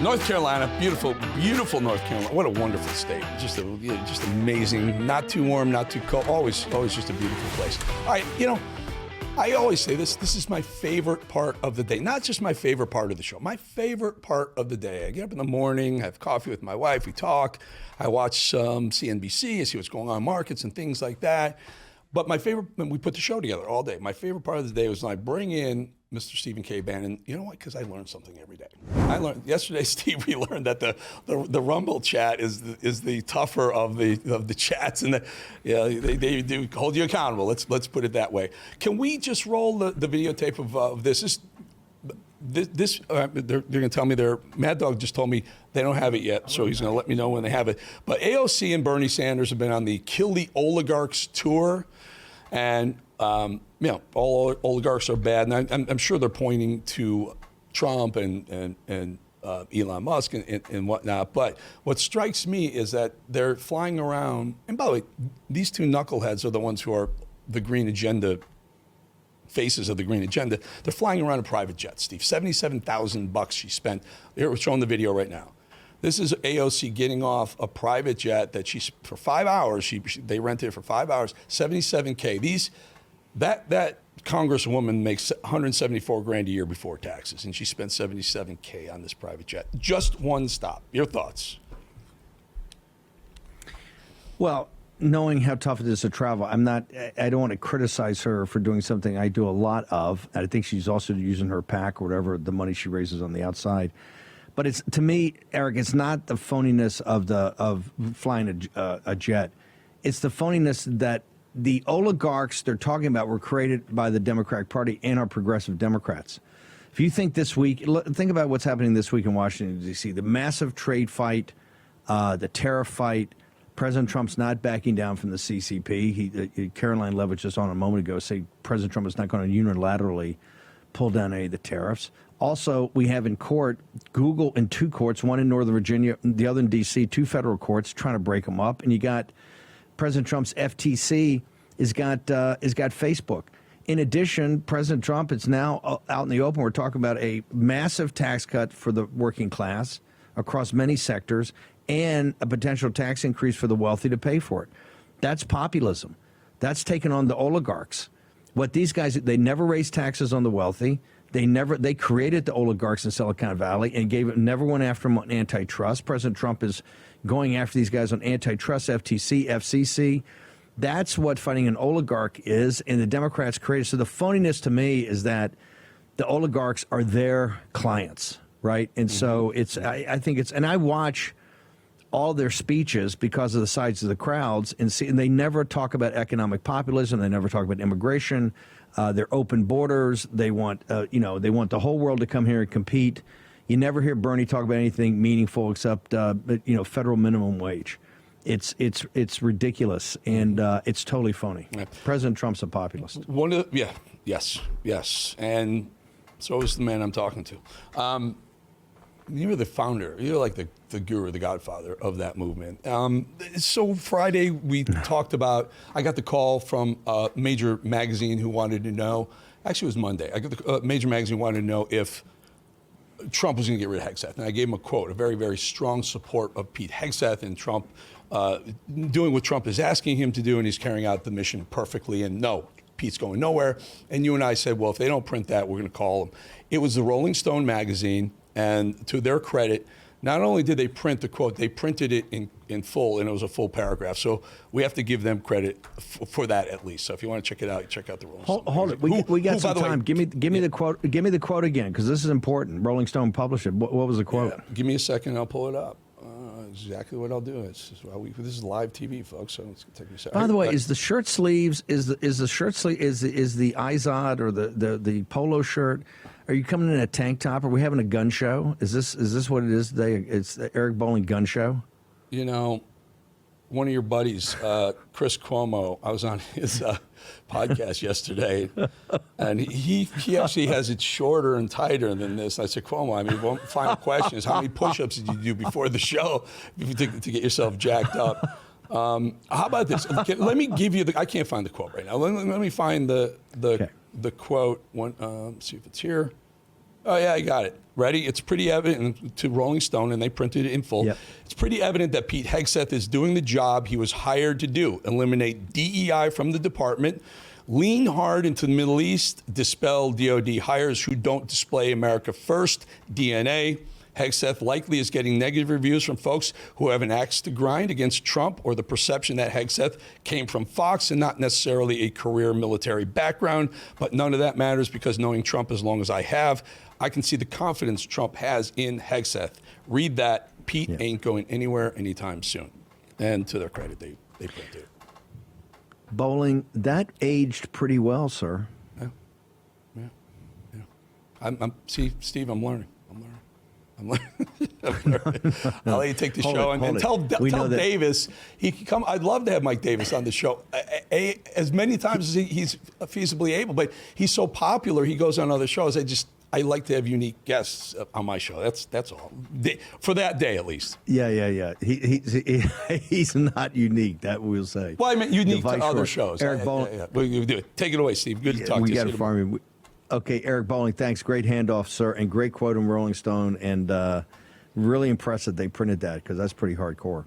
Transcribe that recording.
North Carolina, beautiful, beautiful North Carolina. What a wonderful state. Just amazing. Not too warm, not too cold. Always just a beautiful place. All right, I always say this is my favorite part of the day. Not just my favorite part of the show, my favorite part of the day. I get up in the morning, have coffee with my wife, we talk. I watch CNBC and see what's going on in markets and things like that. But my favorite, we put the show together all day. My favorite part of the day was when I bring in Mr. Stephen K. Bannon. You know what? Because I learned something every day. I learned yesterday, Steve. We learned that the Rumble chat is the tougher of the chats, and they do hold you accountable. Let's put it that way. Can we just roll the videotape of this? They're going to tell me Mad Dog just told me they don't have it yet, so he's going to let me know when they have it. But AOC and Bernie Sanders have been on the Kill the Oligarchs tour, and all oligarchs are bad, and I'm sure they're pointing to Trump and Elon Musk and whatnot. But what strikes me is that they're flying around, and by the way, these two knuckleheads are the ones who are the green agenda faces of the green agenda. They're flying around in private jets, Steve. $77,000 she spent. They're showing the video right now. This is AOC getting off a private jet that for 5 hours. They rented it for 5 hours. $77K. That congresswoman makes $174,000 a year before taxes, and she spent $77K on this private jet. Just one stop. Your thoughts? Well, knowing how tough it is to travel, I don't want to criticize her for doing something I do a lot of. I think she's also using her PAC or whatever, the money she raises on the outside. But it's, to me, Eric, it's not the phoniness of flying a jet. It's the phoniness that the oligarchs they're talking about were created by the Democratic Party and our progressive Democrats. If you think this week, think about what's happening this week in Washington, D.C., the massive trade fight, the tariff fight. President Trump's not backing down from the CCP. Caroline Levitt just on a moment ago saying President Trump is not going to unilaterally pull down any of the tariffs. Also, we have in court, Google in two courts, one in Northern Virginia, the other in D.C., two federal courts trying to break them up. And you got President Trump's FTC has got Facebook. In addition, President Trump is now out in the open. We're talking about a massive tax cut for the working class across many sectors and a potential tax increase for the wealthy to pay for it. That's populism. That's taken on the oligarchs. What these guys, they never raised taxes on the wealthy. They created the oligarchs in Silicon Valley and never went after them on antitrust. President Trump is going after these guys on antitrust, FTC, FCC. That's what fighting an oligarch is, and the Democrats created. So the phoniness to me is that the oligarchs are their clients, right? And so I think it's, and I watch all their speeches because of the size of the crowds, and they never talk about economic populism. They never talk about immigration. They're open borders. They want, they want the whole world to come here and compete. You never hear Bernie talk about anything meaningful except, federal minimum wage. It's ridiculous, and it's totally phony. Yeah. President Trump's a populist. Yes, and so is the man I'm talking to. You're the founder. You're like the guru, the godfather of that movement. So Friday we talked about, I got the call from a major magazine who wanted to know, actually it was Monday, I got the major magazine wanted to know if Trump was going to get rid of Hegseth. And I gave him a quote, a very, very strong support of Pete Hegseth and Trump doing what Trump is asking him to do, and he's carrying out the mission perfectly. And no, Pete's going nowhere. And you and I said, well, if they don't print that, we're going to call him. It was the Rolling Stone magazine. And to their credit, not only did they print the quote, they printed it in full, and it was a full paragraph. So we have to give them credit for that at least. So if you want to check it out, check out the Rolling Stone. Hold it. We got some time. Give me the quote. Give me the quote again, because this is important. Rolling Stone published it. What was the quote? Yeah. Give me a second. I'll pull it up. Exactly what I'll do. This is live TV, folks. So it's gonna take me a second. By the way, is the shirt sleeves is the shirt sleeve is the Izod or the polo shirt? Are you coming in a tank top? Are we having a gun show? Is this what it is today? It's the Eric Bolling gun show? You know, one of your buddies, Chris Cuomo, I was on his podcast yesterday, and he actually has it shorter and tighter than this. I said, Cuomo, I mean, one final question is, how many push-ups did you do before the show to get yourself jacked up? How about this? Let me give you I can't find the quote right now. Let me find the quote. Let's see if it's here. Oh, yeah, I got it. Ready? It's pretty evident to Rolling Stone, and they printed it in full. Yep. It's pretty evident that Pete Hegseth is doing the job he was hired to do: eliminate DEI from the department, lean hard into the Middle East, dispel DOD hires who don't display America First DNA. Hegseth likely is getting negative reviews from folks who have an axe to grind against Trump, or the perception that Hegseth came from Fox and not necessarily a career military background. But none of that matters, because knowing Trump as long as I have, I can see the confidence Trump has in Hegseth. Read that. Pete ain't going anywhere anytime soon. And to their credit, they printed it. Bolling, that aged pretty well, sir. Yeah. See, Steve, I'm learning. I'm learning. I'll let you take the show and tell Davis he can come. I'd love to have Mike Davis on the show as many times as he's feasibly able. But he's so popular, he goes on other shows. I like to have unique guests on my show. That's all. For that day, at least. Yeah. He's not unique, that we'll say. Well, I meant unique to other shows. Eric Bolling. Yeah. We do it. Take it away, Steve. Good to talk to you. We got to farm him. Okay, Eric Bolling, thanks. Great handoff, sir, and great quote in Rolling Stone. And really impressed that they printed that, because that's pretty hardcore.